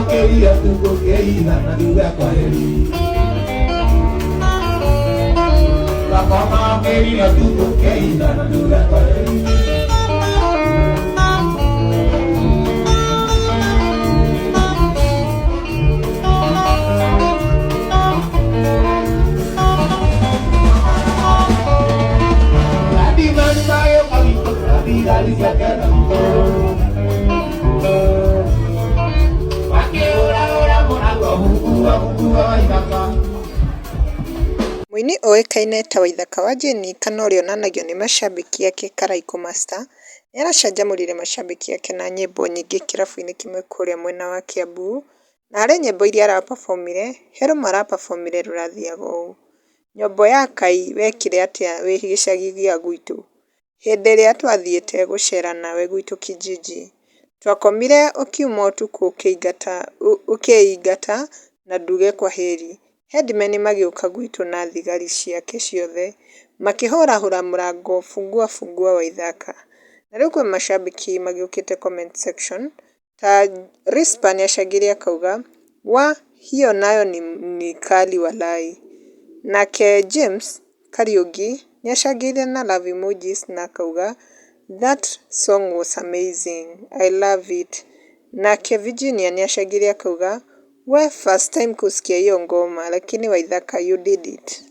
ukiria tuko keitha na nduga kwa heri. Kama ukiria tuko keitha na nduga kwa heri. Mũini ũĩkaine ta Waithaka wa Jane kana ũrĩa onanagio nĩ macambĩki ake Karaiko Master nĩaracanjamũrire macambĩki ake na nyĩmbo nyingĩ kĩrabu-inĩ kĩmwe kũrĩa mwena wa Kiambu, na harĩ nyĩmbo iria arapafomire, he rũmwe arapafomire rũrathiaga ũũ: nyombo ya Kai wekire atĩa wĩ gĩcagi gĩa gwitu, hĩndĩ ĩrĩa twathiĩte gũcera nawe gwitu Kijiji, twakomire ũkiuma ũtukũ ũkĩingata na nduge kwa heri, headmen magĩũka gwitu na thigari ciake ciothe makĩhũrahũra mũrango fungua fungua Waithaka. Na rĩu kwĩ macambĩki magĩũkĩte comment section ta Rispa nĩacangĩre akauga wa hiyo nayo ni kali walai, nake James Kariuki nĩacangĩire na love emojis na akauga that song was amazing, I love it. Nake Virginia nĩacangĩire akauga we first time kusikia hiyo ngoma lakini Waithaka you did it.